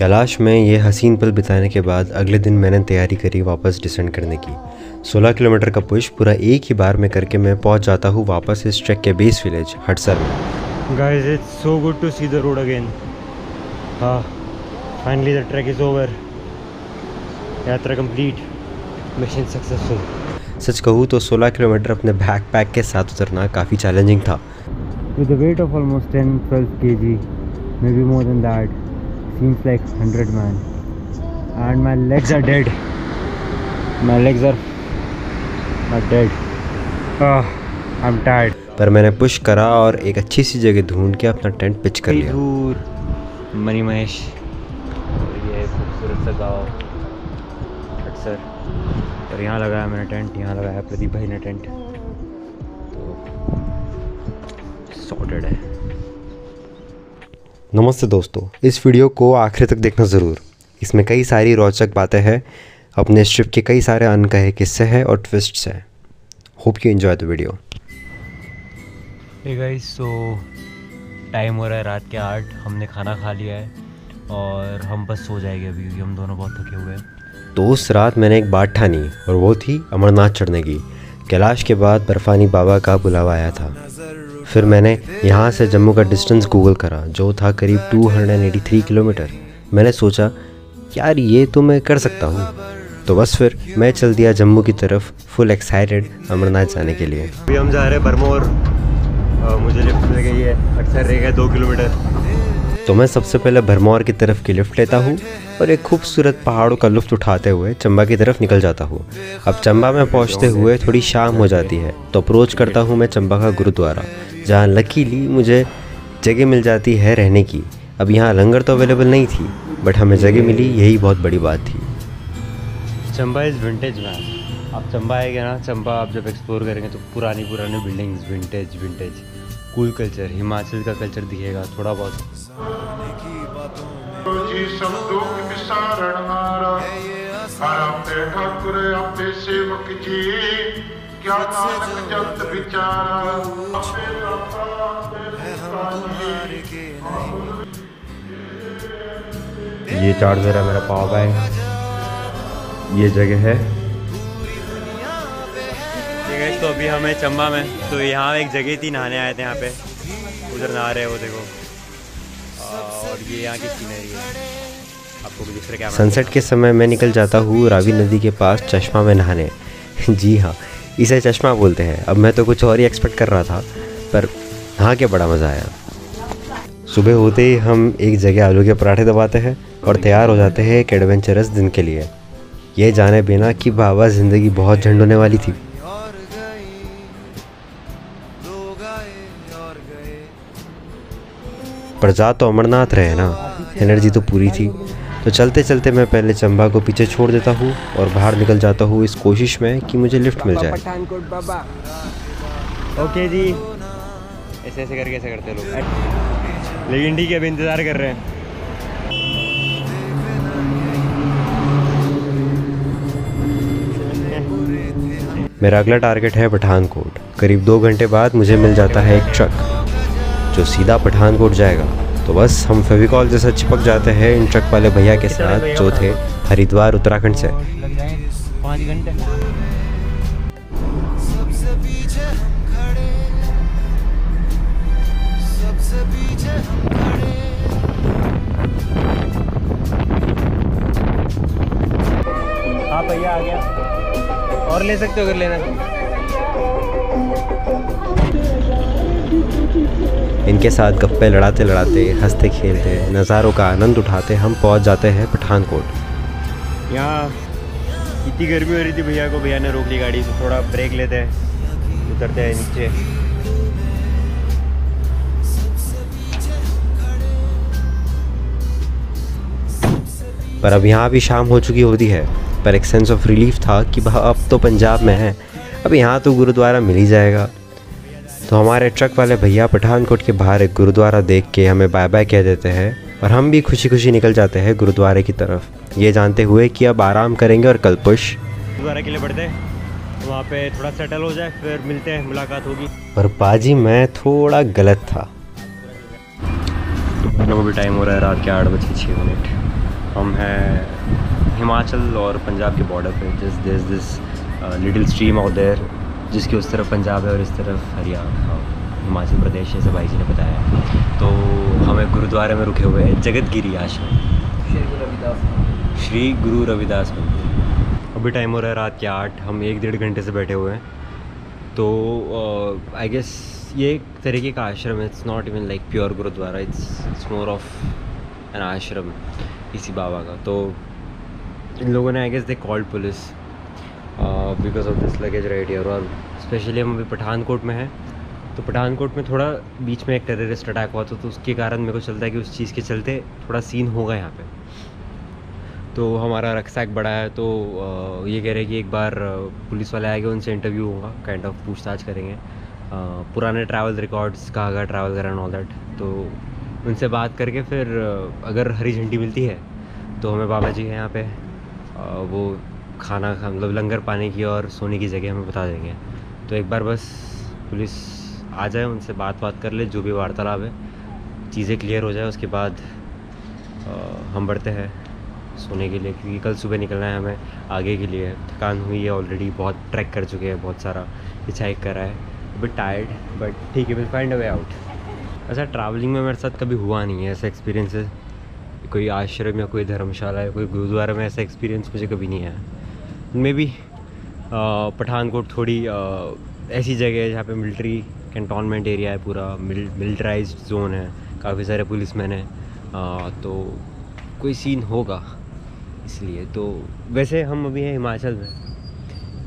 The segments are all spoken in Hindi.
कैलाश में ये हसीन पल बिताने के बाद अगले दिन मैंने तैयारी करी वापस डिसेंड करने की। 16 किलोमीटर का पुश पूरा एक ही बार में करके मैं पहुंच जाता हूँ वापस इस ट्रैक के बेस विलेज हटसर में। Guys it's so good to see the road again. हाँ, finally the track is over. यात्रा कंप्लीट, मिशन सक्सेसफुल। सच कहूँ तो 16 किलोमीटर अपने बैकपैक के साथ उतरना काफ़ी चैलेंजिंग था। With a weight of almost 10-12 kg, maybe more than that, seems like 100 man. And my legs are dead. My legs are dead. I'm tired. पर मैंने पुश करा और एक अच्छी सी जगह ढूंढ के अपना टेंट पिच कर लिया। दूर मनी महेश, ये खूबसूरत सा गाँव हटसर, और यहाँ लगाया मैंने टेंट, यहाँ लगाया प्रदीप भाई ने टेंट, तो सॉर्टेड है। नमस्ते दोस्तों, इस वीडियो को आखिर तक देखना ज़रूर। इसमें कई सारी रोचक बातें हैं, अपने इस ट्रिप के कई सारे अनकहे किस्से हैं और ट्विस्ट्स हैं। Hope you enjoy the video. Hey guys, so time हो रहा है रात के 8। हमने खाना खा लिया है और हम बस सो जाएंगे अभी, क्योंकि हम दोनों बहुत थके हुए हैं। तो उस रात मैंने एक बात ठानी और वो थी अमरनाथ चढ़ने की। कैलाश के बाद बर्फानी बाबा का बुलावा आया था। फिर मैंने यहाँ से जम्मू का डिस्टेंस गूगल करा, जो था करीब 283 किलोमीटर। मैंने सोचा यार ये तो मैं कर सकता हूँ, तो बस फिर मैं चल दिया जम्मू की तरफ, फुल एक्साइटेड अमरनाथ जाने के लिए। अभी हम जा रहे हैं भरमौर, मुझे लिफ्ट मिल गई है, अक्सर रह गए 2 किलोमीटर। तो मैं सबसे पहले भरमौर की तरफ की लिफ्ट लेता हूँ और एक खूबसूरत पहाड़ों का लुत्फ़ उठाते हुए चंबा की तरफ निकल जाता हूँ। अब चंबा में पहुँचते हुए थोड़ी शाम हो जाती है, तो अप्रोच करता हूँ मैं चंबा का गुरुद्वारा, जहाँ लकीली मुझे जगह मिल जाती है रहने की। अब यहाँ लंगर तो अवेलेबल नहीं थी, बट हमें जगह मिली, यही बहुत बड़ी बात थी। Chamba is vintage man. आप चंबा आएंगे ना, चंबा आप जब एक्सप्लोर करेंगे तो पुरानी buildings, vintage cool culture, Himachal का कल्चर दिखेगा थोड़ा बहुत। ये चार्जर है मेरा पावर बैंक, ये जगह है। तो अभी हमें चंबा में, तो यहाँ एक जगह थी, नहाने आए थे यहाँ पे, उधर नहा रहे हैं वो देखो, और ये यहाँ की सीनरी है। आपको भी दूसरे क्या सनसेट के समय मैं निकल जाता हूँ रावी नदी के पास चश्मा में नहाने। जी हाँ, इसे चश्मा बोलते हैं। अब मैं तो कुछ और ही एक्सपेक्ट कर रहा था, पर नहा के बड़ा मज़ा आया। सुबह होते ही हम एक जगह आलू के पराठे दबाते हैं और तैयार हो जाते हैं एक एडवेंचरस दिन के लिए, ये जाने बिना कि बाबा ज़िंदगी बहुत झंड होने वाली थी। पर जा तो अमरनाथ रहे ना, एनर्जी तो पूरी थी। तो चलते चलते मैं पहले चंबा को पीछे छोड़ देता हूँ और बाहर निकल जाता हूँ इस कोशिश में कि मुझे लिफ्ट मिल जाए। ओके जी, ऐसे करके ऐसे करते लोग, लेकिन ठीक है, अभी इंतज़ार कर रहे हैं। मेरा अगला टारगेट है पठानकोट। करीब 2 घंटे बाद मुझे मिल जाता है एक ट्रक जो सीधा पठानकोट जाएगा। तो बस हम फेविकॉल जैसा चिपक जाते हैं इन ट्रक वाले भैया के साथ, जो थे हरिद्वार उत्तराखंड से। 5 घंटे। हाँ भैया आ गया, और ले सकते हो अगर लेना। इनके साथ गप्पे लड़ाते लड़ाते, हंसते खेलते, नज़ारों का आनंद उठाते हम पहुंच जाते हैं पठानकोट। यहाँ इतनी गर्मी हो रही थी, भैया ने रोक ली गाड़ी, तो थोड़ा ब्रेक लेते हैं, उतरते हैं नीचे। पर अब यहाँ भी शाम हो चुकी होती है, पर एक सेंस ऑफ रिलीफ था कि अब तो पंजाब में है, अब यहाँ तो गुरुद्वारा मिल ही जाएगा। तो हमारे ट्रक वाले भैया पठानकोट के बाहर एक गुरुद्वारा देख के हमें बाय बाय कह देते हैं और हम भी खुशी खुशी निकल जाते हैं गुरुद्वारे की तरफ, ये जानते हुए कि अब आराम करेंगे और कल पुश गुरुद्वारे के लिए बढ़ते हैं, तो वहाँ पे थोड़ा सेटल हो जाए, फिर मिलते हैं, मुलाकात होगी। पर बाजी मैं थोड़ा गलत था। भी टाइम हो रहा है रात के 8:06। हम हैं हिमाचल और पंजाब के बॉर्डर पे। Just there is this little stream out there, जिसके उस तरफ पंजाब है और इस तरफ हरियाणा हिमाचल प्रदेश, ऐसे भाई जी ने बताया। तो हमें गुरुद्वारे में रुके हुए हैं, जगतगिरी आश्रम, श्री गुरु रविदास मंदिर। अभी टाइम हो रहा है रात के 8, हम 1-1.5 घंटे से बैठे हुए हैं। तो आई गेस ये एक तरीके का आश्रम है, it's not even like pure gurudwara, it's more of an ashram इसी बाबा का। तो इन लोगों ने I guess they called police because of this luggage right here. और स्पेशली हम अभी पठानकोट में हैं, तो पठानकोट में थोड़ा बीच में एक टेररिस्ट अटैक हुआ था, तो उसके कारण मेरे को चलता है कि उस चीज़ के चलते थोड़ा सीन होगा यहाँ पे। तो हमारा रक्सैक बड़ा है, तो ये कह रहे हैं कि एक बार पुलिस वाले आएंगे, उनसे इंटरव्यू होगा, काइंड ऑफ पूछताछ करेंगे, पुराने ट्रैवल रिकॉर्ड्स, कहाँ कहाँ ट्रैवल करा एंड ऑल दैट। तो उनसे बात करके फिर अगर हरी झंडी मिलती है तो हमें बाबा जी हैं यहाँ पे, वो खाना मतलब लंगर पाने की और सोने की जगह हमें बता देंगे। तो एक बार बस पुलिस आ जाए, उनसे बात कर ले, जो भी वार्तालाप है चीज़ें क्लियर हो जाए, उसके बाद हम बढ़ते हैं सोने के लिए, क्योंकि कल सुबह निकलना है हमें आगे के लिए। थकान हुई है ऑलरेडी, बहुत ट्रैक कर चुके हैं, बहुत सारा हिचहाइक करा है, बट टायर्ड, बट ठीक है, will find a way out. अच्छा, ट्रैवलिंग में मेरे साथ कभी हुआ नहीं है ऐसा एक्सपीरियंस, कोई आश्रम या कोई धर्मशाला या कोई गुरुद्वारा में ऐसा एक्सपीरियंस मुझे कभी नहीं आया। मे बी पठानकोट थोड़ी ऐसी जगह है जहाँ पे मिलिट्री कैंटोनमेंट एरिया है, पूरा मिलिट्राइज्ड जोन है, काफ़ी सारे पुलिसमैन हैं, तो कोई सीन होगा इसलिए। तो वैसे हम अभी हैं हिमाचल में,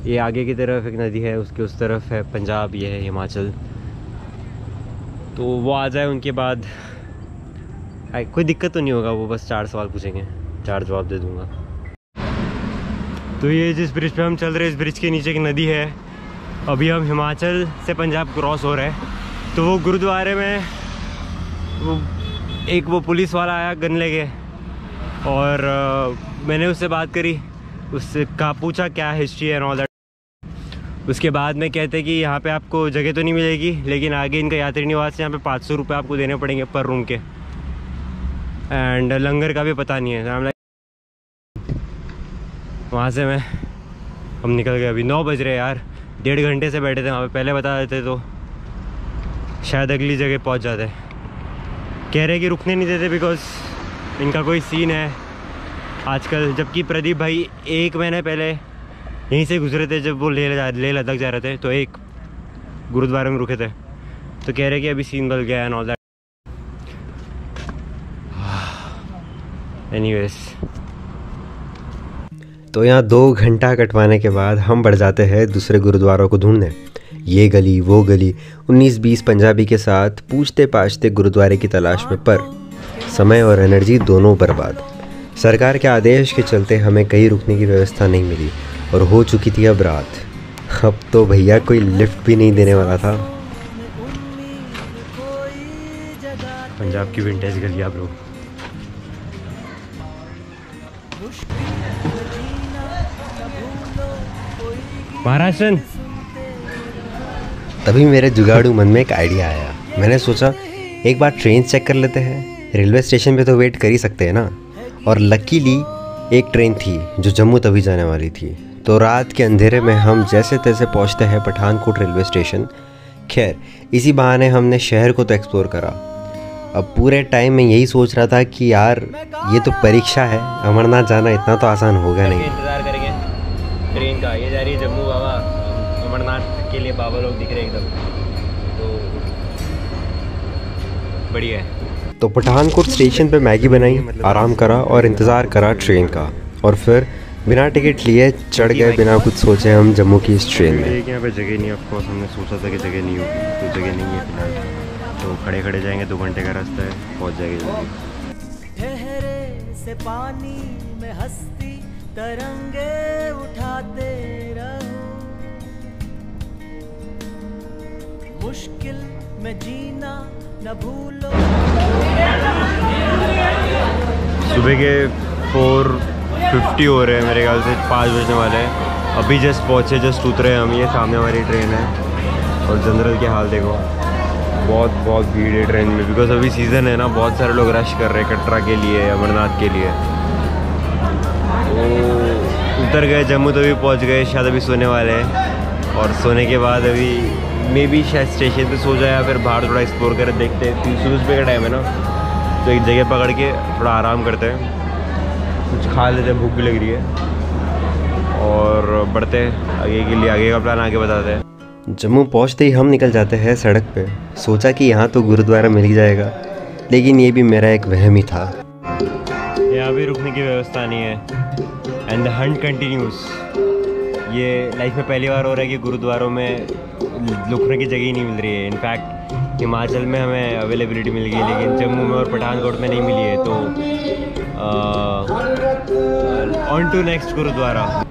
ये आगे की तरफ एक नदी है, उसके उस तरफ है पंजाब, ये है हिमाचल। तो वो आ जाए, उनके बाद कोई दिक्कत तो नहीं होगा, वो बस 4 सवाल पूछेंगे, 4 जवाब दे दूँगा। तो ये जिस ब्रिज पे हम चल रहे हैं, इस ब्रिज के नीचे एक नदी है। अभी हम हिमाचल से पंजाब क्रॉस हो रहे हैं। तो वो गुरुद्वारे में वो पुलिस वाला आया गन लेके, और मैंने उससे बात करी, उससे पूछा क्या हिस्ट्री है एंड ऑल दैट। उसके बाद में कहते कि यहाँ पे आपको जगह तो नहीं मिलेगी, लेकिन आगे इनका यात्री निवास है, यहाँ पे 500 रुपये आपको देने पड़ेंगे पर रूम के, एंड लंगर का भी पता नहीं है। वहाँ से हम निकल गए। अभी 9 बज रहे यार, 1.5 घंटे से बैठे थे वहाँ पे, पहले बता देते तो शायद अगली जगह पहुँच जाते। कह रहे कि रुकने नहीं देते बिकॉज इनका कोई सीन है आजकल। जबकि प्रदीप भाई 1 महीने पहले यहीं से गुजरे थे, जब वो लेह लद्दाख जा रहे थे, तो एक गुरुद्वारे में रुके थे। तो कह रहे कि अभी सीन बदल गया है एंड ऑल दैट। एनीवेज, तो यहाँ 2 घंटा कटवाने के बाद हम बढ़ जाते हैं दूसरे गुरुद्वारों को ढूंढने। ये गली वो गली, 19-20 पंजाबी के साथ पूछते पाछते गुरुद्वारे की तलाश में, पर समय और एनर्जी दोनों बर्बाद। सरकार के आदेश के चलते हमें कहीं रुकने की व्यवस्था नहीं मिली और हो चुकी थी अब रात। अब तो भैया कोई लिफ्ट भी नहीं देने वाला था। पंजाब की विंटेज गली आप लोग। महाराष्ट्र। तभी मेरे जुगाड़ू मन में एक आइडिया आया। मैंने सोचा एक बार ट्रेन चेक कर लेते हैं, रेलवे स्टेशन पे तो वेट कर ही सकते हैं ना। और लकीली एक ट्रेन थी जो जम्मू तभी जाने वाली थी। तो रात के अंधेरे में हम जैसे तैसे पहुंचते हैं पठानकोट रेलवे स्टेशन। खैर, इसी बहाने हमने शहर को तो एक्सप्लोर करा। अब पूरे टाइम में यही सोच रहा था कि यार ये तो परीक्षा है, अमरनाथ जाना इतना तो आसान होगा नहीं। इंतज़ार करेंगे ट्रेन का, ये जा रही है जम्मू बाबा, अमरनाथ के लिए बाबा लोग दिख रहे हैं एकदम, तो बढ़िया है। तो पठानकोट स्टेशन पे मैगी बनाई, आराम करा और इंतज़ार करा ट्रेन का, और फिर बिना टिकट लिए चढ़ गए बिना कुछ सोचे हम जम्मू की इस ट्रेन में। यहाँ पे जगह नहीं, ऑफ कोर्स हमने सोचा था कि जगह नहीं होगी, तो जगह नहीं है फिलहाल। तो खड़े खड़े जाएंगे, 2 घंटे का रास्ता है, पहुँच जाएंगे जल्दी। ठहरे से पानी में हस्ती तरंगे उठाते रहो, मुश्किल में जीना न भूलो। सुबह के 4:50 हो रहे हैं, मेरे ख्याल से 5 बजने वाले हैं। अभी जस्ट पहुँचे, जस्ट उतरे हम। ये सामने हमारी ट्रेन है, और जनरल के हाल देखो, बहुत भीड़ है ट्रेन में, बिकॉज अभी सीज़न है ना, बहुत सारे लोग रश कर रहे हैं कटरा के लिए, अमरनाथ के लिए। उतर गए जम्मू, तो अभी पहुंच गए, शायद अभी सोने वाले हैं। और सोने के बाद अभी मे बी शायद स्टेशन पे सो जाए या फिर बाहर थोड़ा एक्सप्लोर कर देखते हैं। 300 रुपये का टाइम है ना, तो एक जगह पकड़ के थोड़ा आराम करते हैं, कुछ खा लेते हैं, भूख भी लग रही है, और बढ़ते हैं आगे के लिए। आगे का प्लान आगे बताते हैं। जम्मू पहुंचते ही हम निकल जाते हैं सड़क पे। सोचा कि यहाँ तो गुरुद्वारा मिल ही जाएगा, लेकिन ये भी मेरा एक वहम ही था। यहाँ भी रुकने की व्यवस्था नहीं है, एंड द हंट कंटिन्यूस। ये लाइफ में पहली बार हो रहा है कि गुरुद्वारों में रुकने की जगह ही नहीं मिल रही है। इनफैक्ट हिमाचल में हमें अवेलेबिलिटी मिल गई, लेकिन जम्मू में और पठानकोट में नहीं मिली है। तो on to next gurudwara.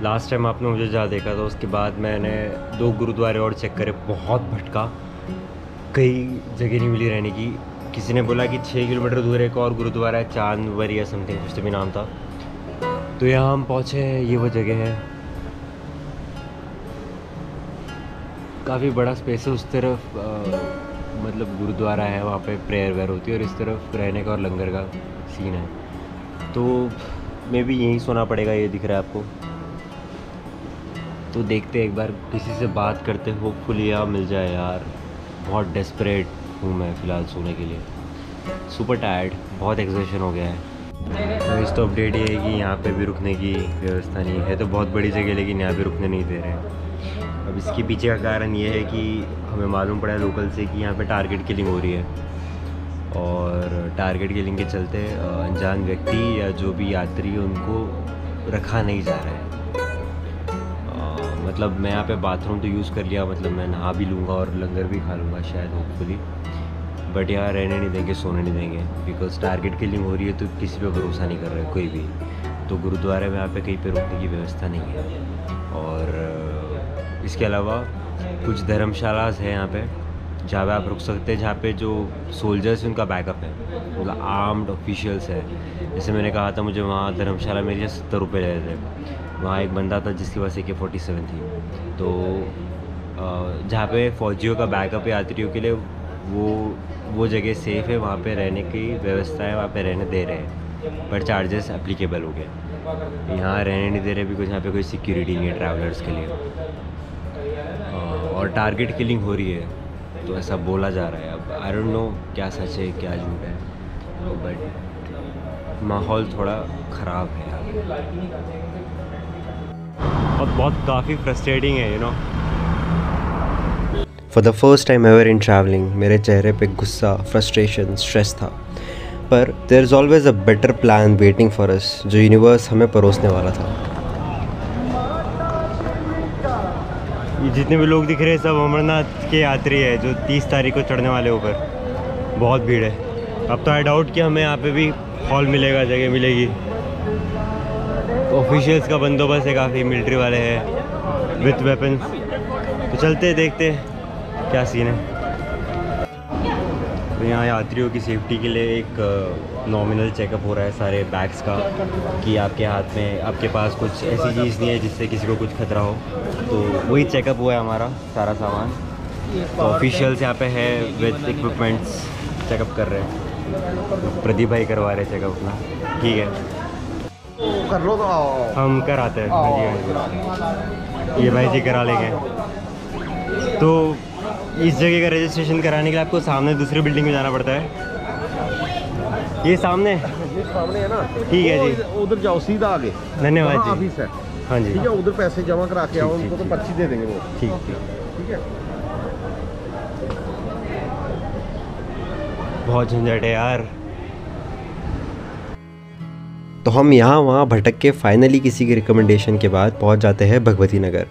Last time आपने मुझे जहाँ देखा था, उसके बाद मैंने 2 गुरुद्वारे और चेक करे, बहुत भटका, कई जगह नहीं मिली रहने की। किसी ने बोला कि 6 किलोमीटर दूर एक और गुरुद्वारा है, चांदवरी या समथिंग कुछ तो भी नाम था। तो यहाँ हम पहुँचे हैं, ये वो जगह है, काफ़ी बड़ा स्पेस है। उस तरफ मतलब गुरुद्वारा है, वहाँ पे प्रेयर वेयर होती है, और इस तरफ रहने का और लंगर का सीन है। तो मे बी यहीं सोना पड़ेगा, ये दिख रहा है आपको। तो देखते एक बार, किसी से बात करते, होपफुली यहाँ मिल जाए यार। बहुत डेस्परेट हूँ मैं फ़िलहाल सोने के लिए, सुपर टायर्ड, बहुत एक्सर्शन हो गया है। तो इस तो अपडेट ये है कि यहाँ पे भी रुकने की व्यवस्था नहीं है। तो बहुत बड़ी जगह, लेकिन यहाँ पे रुकने नहीं दे रहे हैं। अब इसके पीछे का कारण ये है कि हमें मालूम पड़ा है लोकल से कि यहाँ पे टारगेट किलिंग हो रही है, और टारगेट किलिंग के चलते अनजान व्यक्ति या जो भी यात्री उनको रखा नहीं जा रहा है। मतलब मैं यहाँ पे बाथरूम तो यूज़ कर लिया, मतलब मैं नहा भी लूँगा और लंगर भी खा लूँगा शायद, होपफुली। बट यहाँ रहने नहीं देंगे, सोने नहीं देंगे, बिकॉज टारगेट किलिंग हो रही है। तो किसी पे भरोसा नहीं कर रहा है कोई भी। तो गुरुद्वारे में यहाँ पे कहीं पे रुकने की व्यवस्था नहीं है। और इसके अलावा कुछ धर्मशालाज है यहाँ पे, जहाँ पे आप रुक सकते हैं, जहाँ पे जो सोल्जर्स हैं उनका बैकअप है, मतलब आर्म्ड ऑफिशियल्स है। जैसे मैंने कहा था, मुझे वहाँ धर्मशाला मेरे 70 रुपये ले रहे थे। वहाँ एक बंदा था जिसके पास AK-47 थी। तो जहाँ पे फौजियों का बैकअप है यात्रियों के लिए, वो जगह सेफ़ है, वहाँ पे रहने की व्यवस्था है, वहाँ पे रहने दे रहे हैं, पर चार्जेस एप्लीकेबल हो गए। यहाँ रहने नहीं दे रहे बिकॉज यहाँ पे कोई सिक्योरिटी नहीं है ट्रैवलर्स के लिए। और टारगेट किलिंग हो रही है, तो ऐसा बोला जा रहा है। अब आई डोंट नो क्या सच है क्या झूठ है, बट माहौल थोड़ा ख़राब है यहाँ, और बहुत काफ़ी फ्रस्ट्रेटिंग है, you know. For the first time ever in travelling मेरे चेहरे पे गुस्सा, फ्रस्ट्रेशन, स्ट्रेस था। पर there is always a better plan waiting for us, जो यूनिवर्स हमें परोसने वाला था। ये जितने भी लोग दिख रहे हैं सब अमरनाथ के यात्री है, जो 30 तारीख को चढ़ने वाले ऊपर। बहुत भीड़ है। अब तो आई डाउट कि हमें यहाँ पे भी हॉल मिलेगा, जगह मिलेगी। ऑफिशियल्स का बंदोबस्त है, काफ़ी मिलिट्री वाले हैं विथ वेपन्स। तो चलते देखते क्या सीन है। तो यहाँ यात्रियों की सेफ्टी के लिए एक नॉमिनल चेकअप हो रहा है सारे बैग्स का, कि आपके हाथ में, आपके पास कुछ ऐसी चीज़ नहीं है जिससे किसी को कुछ खतरा हो। तो वही चेकअप हुआ है हमारा सारा सामान। तो ऑफिशियल्स यहाँ पे है विथ इक्विपमेंट्स, चेकअप कर रहे हैं। प्रदीप भाई करवा रहे हैं चेकअप अपना, ठीक है, कर लो तो हम कराते हैं। ये भाई जी करा लेंगे। तो इस जगह का रजिस्ट्रेशन कराने के लिए आपको सामने दूसरी बिल्डिंग में जाना पड़ता है। ये सामने है ना, ठीक है जी, उधर जाओ सीधा आगे, धन्यवाद जी। ऑफिस है, हाँ जी, ठीक है, उधर पैसे जमा करा के आओ, उनको तो पर्ची दे देंगे वो। ठीक ठीक है। बहुत झंझट है यार। तो हम यहाँ वहाँ भटक के फाइनली किसी की रिकमेंडेशन के बाद पहुँच जाते हैं भगवती नगर।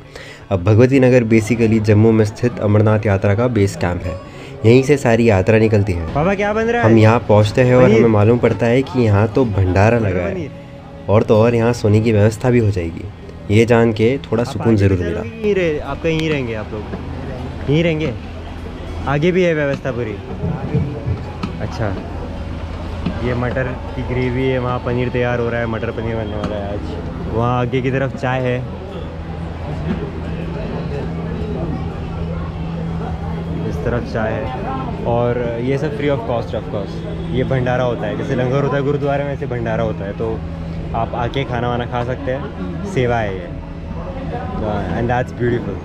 अब भगवती नगर बेसिकली जम्मू में स्थित अमरनाथ यात्रा का बेस कैंप है। यहीं से सारी यात्रा निकलती है। बाबा क्या बन रहा है? हम यहाँ पहुँचते हैं और हमें मालूम पड़ता है कि यहाँ तो भंडारा लगा है, और तो और यहाँ सोने की व्यवस्था भी हो जाएगी। ये जान के थोड़ा सुकून ज़रूर मिला। आप कहीं रहेंगे? आप लोग यहीं रहेंगे? आगे भी है व्यवस्था पूरी? अच्छा, ये मटर की ग्रेवी है, वहाँ पनीर तैयार हो रहा है, मटर पनीर बनने वाला है आज। वहाँ आगे की तरफ चाय है, इस तरफ चाय है, और ये सब free of cost. Of course ये भंडारा होता है, जैसे लंगर होता है गुरुद्वारे में, ऐसे भंडारा होता है। तो आप आके खाना वाना खा सकते हैं, सेवा है ये, एंड दैट्स ब्यूटीफुल।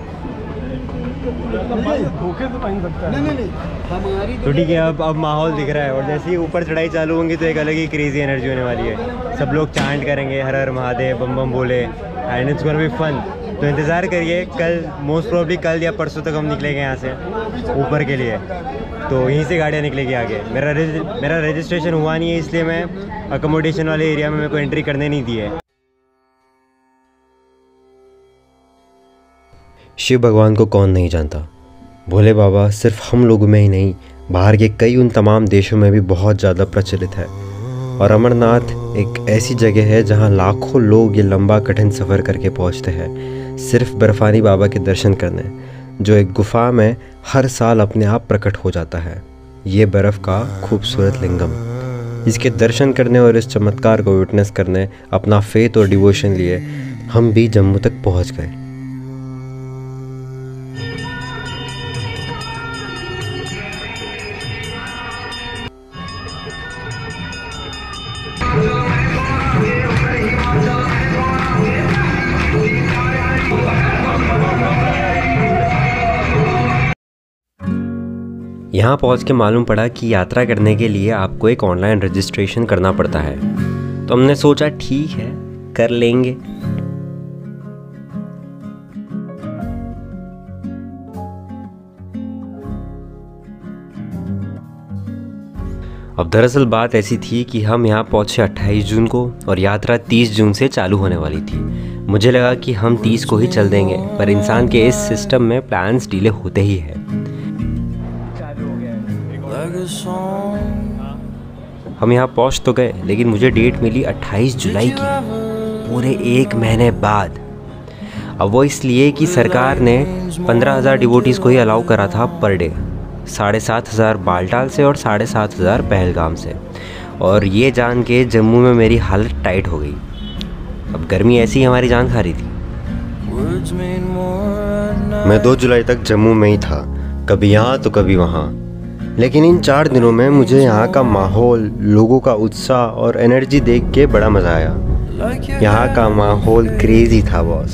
तो ठीक है, अब माहौल दिख रहा है और जैसे ही ऊपर चढ़ाई चालू होंगी तो एक अलग ही क्रेजी एनर्जी होने वाली है। सब लोग चांट करेंगे, हर हर महादेव, बम बम बोले, and it's gonna be fun. तो इंतज़ार करिए, कल मोस्ट प्रोबेबली कल या परसों तक हम निकलेंगे यहाँ से ऊपर के लिए। तो यहीं से गाड़ियाँ निकलेगी आगे। मेरा रजिस्ट्रेशन हुआ नहीं है, इसलिए मैं अकोमोडेशन वाले एरिया में मेरे को एंट्री करने नहीं दी है। शिव भगवान को कौन नहीं जानता। भोले बाबा सिर्फ हम लोगों में ही नहीं, बाहर के कई उन तमाम देशों में भी बहुत ज़्यादा प्रचलित है। और अमरनाथ एक ऐसी जगह है जहां लाखों लोग ये लंबा कठिन सफ़र करके पहुंचते हैं सिर्फ बर्फानी बाबा के दर्शन करने, जो एक गुफा में हर साल अपने आप प्रकट हो जाता है। ये बर्फ़ का खूबसूरत लिंगम, इसके दर्शन करने और इस चमत्कार को विटनेस करने अपना फेथ और डिवोशन लिए हम भी जम्मू तक पहुंच गए। यहाँ पहुँच के मालूम पड़ा कि यात्रा करने के लिए आपको एक ऑनलाइन रजिस्ट्रेशन करना पड़ता है। तो हमने सोचा ठीक है, कर लेंगे। अब दरअसल बात ऐसी थी कि हम यहाँ पहुँचे 28 जून को और यात्रा 30 जून से चालू होने वाली थी। मुझे लगा कि हम 30 को ही चल देंगे, पर इंसान के इस सिस्टम में प्लान्स डिले होते ही है। हम यहाँ पहुँच तो गए, लेकिन मुझे डेट मिली 28 जुलाई की, पूरे 1 महीने बाद। अब वो इसलिए कि सरकार ने 15,000 डिवोटीज़ को ही अलाउ करा था पर डे, 7,500 बालटाल से और 7,500 पहलगाम से। और ये जान के जम्मू में मेरी हालत टाइट हो गई। अब गर्मी ऐसी ही हमारी जान खा रही थी। मैं 2 जुलाई तक जम्मू में ही था, कभी यहाँ तो कभी वहाँ। लेकिन इन 4 दिनों में मुझे यहाँ का माहौल, लोगों का उत्साह और एनर्जी देख के बड़ा मज़ा आया। यहाँ का माहौल क्रेजी था बॉस,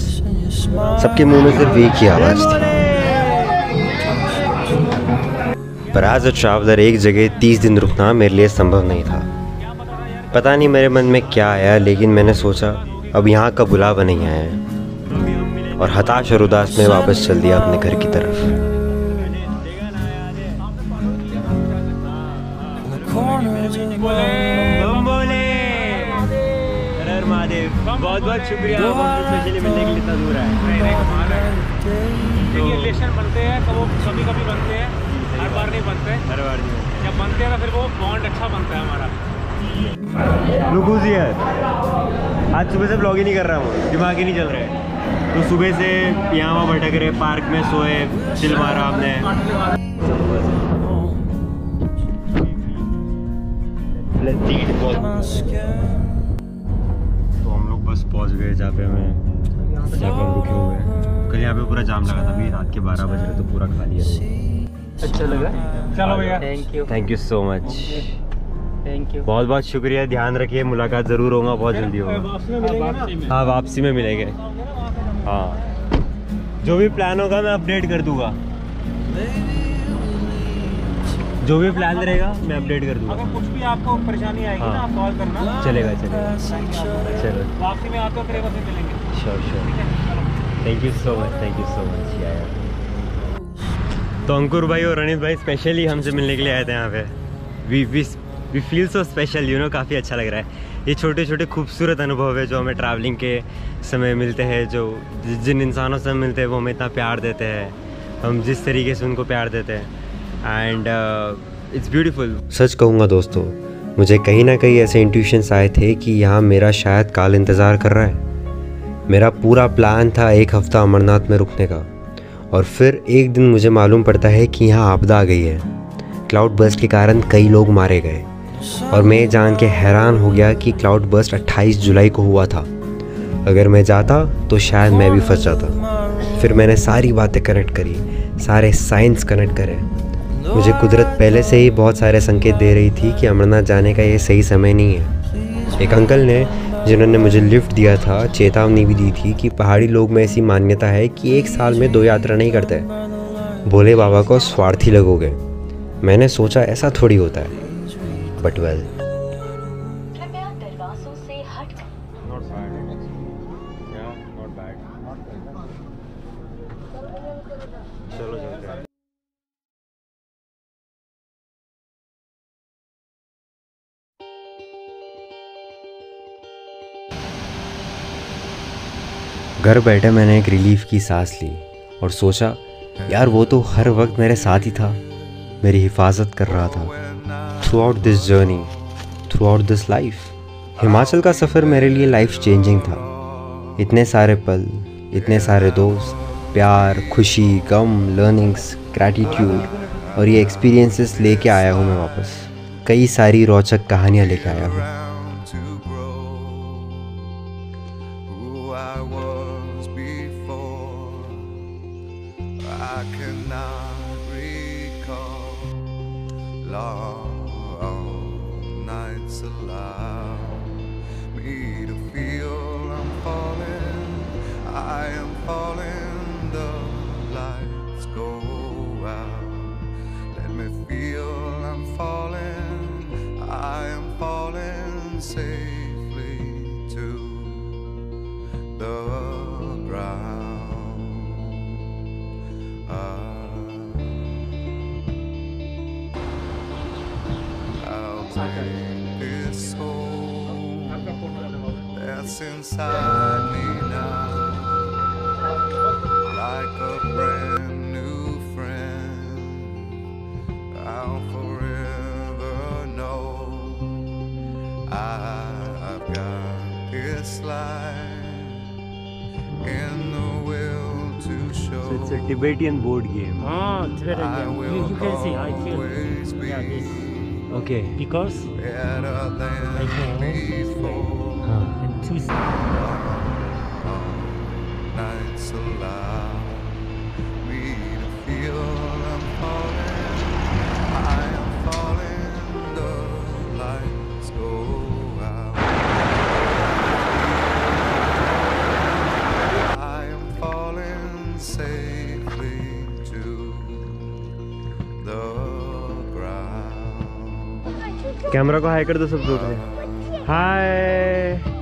सबके मुंह में सिर्फ एक ही आवाज़ थी। पर एज अ ट्रैवलर एक जगह 30 दिन रुकना मेरे लिए संभव नहीं था। पता नहीं मेरे मन में क्या आया, लेकिन मैंने सोचा अब यहाँ का बुलावा नहीं आया है, और हताश और उदास में वापस चल दिया अपने घर की तरफ। बहुत बहुत शुक्रिया स्पेशली मिलने के लिए, इतना दूर आए। देखिए रिलेशन बनते हैं तो वो कभी कभी बनते हैं, हर बार नहीं बनते। हर बार नहीं, जब बनते हैं तो फिर वो बॉन्ड अच्छा बनता है हमारा। लुकूज यार, आज सुबह से ब्लॉग ही नहीं कर रहा हूँ, दिमाग ही नहीं चल रहा है। तो सुबह से यहाँ वहाँ भटक रहे, पार्क में सोए, चिल मारा हमने। तो हम लोग बस पहुँच गए जहाँ पे हम रुके हुए हैं। कल यहाँ पे पूरा जाम लगा था, अभी रात के 12 बज रहे तो पूरा खाली है। अच्छा लगा, चलो भैया, thank you so much, thank you, बहुत बहुत शुक्रिया। ध्यान रखिए, मुलाकात ज़रूर होगा, बहुत जल्दी होगा। हाँ, वापसी में मिलेंगे। हाँ, जो भी प्लान होगा मैं अपडेट कर दूंगा, जो भी प्लान रहेगा मैं अपडेट कर दूंगा। अगर कुछ भी आपको परेशानी आएगी ना, आप कॉल करना। चलेगा। चलो, वापसी में आते हो फिर बस मिलेंगे। Sure. Thank you so much यार। तो अंकुर भाई और रणित भाई स्पेशली हमसे मिलने के लिए आए थे यहाँ पे। We feel so special, you know, काफ़ी अच्छा लग रहा है। ये छोटे छोटे खूबसूरत अनुभव है जो हमें ट्रैवलिंग के समय मिलते हैं, जो जिन इंसानों से हम मिलते हैं वो हमें इतना प्यार देते हैं, हम जिस तरीके से उनको प्यार देते हैं, एंड इट्स ब्यूटीफुल। सच कहूँगा दोस्तों, मुझे कहीं ना कहीं ऐसे इंट्यूशंस आए थे कि यहाँ मेरा शायद काल इंतज़ार कर रहा है। मेरा पूरा प्लान था 1 हफ़्ता अमरनाथ में रुकने का, और फिर एक दिन मुझे मालूम पड़ता है कि यहाँ आपदा आ गई है। क्लाउड बर्स्ट के कारण कई लोग मारे गए, और मैं जान के हैरान हो गया कि क्लाउड बर्स्ट 28 जुलाई को हुआ था। अगर मैं जाता तो शायद मैं भी फंस जाता। फिर मैंने सारी बातें कनेक्ट करी, सारे साइंस कनेक्ट करे। मुझे कुदरत पहले से ही बहुत सारे संकेत दे रही थी कि अमरनाथ जाने का ये सही समय नहीं है। एक अंकल ने जिन्होंने मुझे लिफ्ट दिया था, चेतावनी भी दी थी कि पहाड़ी लोग में ऐसी मान्यता है कि एक साल में 2 यात्रा नहीं करते। भोले बाबा को स्वार्थी लगोगे। मैंने सोचा ऐसा थोड़ी होता है, बट वेल। चलो चलते हैं। घर बैठे मैंने एक रिलीफ की सांस ली और सोचा यार वो तो हर वक्त मेरे साथ ही था, मेरी हिफाजत कर रहा था through out this journey, through out this life. Himachal का सफ़र मेरे लिए लाइफ चेंजिंग था। इतने सारे पल, इतने सारे दोस्त, प्यार, खुशी, गम, लर्निंग्स, ग्रैटिट्यूड और ये एक्सपीरियंसेस लेके आया हूँ मैं वापस। कई सारी रोचक कहानियाँ लेके आया हूँ। I cannot recall long nights allow me to feel I'm falling, I am falling, the lights go out. Let me feel I'm falling, I am falling safely to the ground. I'll take this soul that's inside me now, like a brand new friend. I'll forever know I've got this life in the will to show. So it's a Tibetan board game. You can see, I feel, yeah, this, Okay. because Better than like before. and two Nights allow me to feel I'm falling, I am falling, the lights go out. I am falling safely to the ground. Camera को हाई कर दो सब लोग। हाय।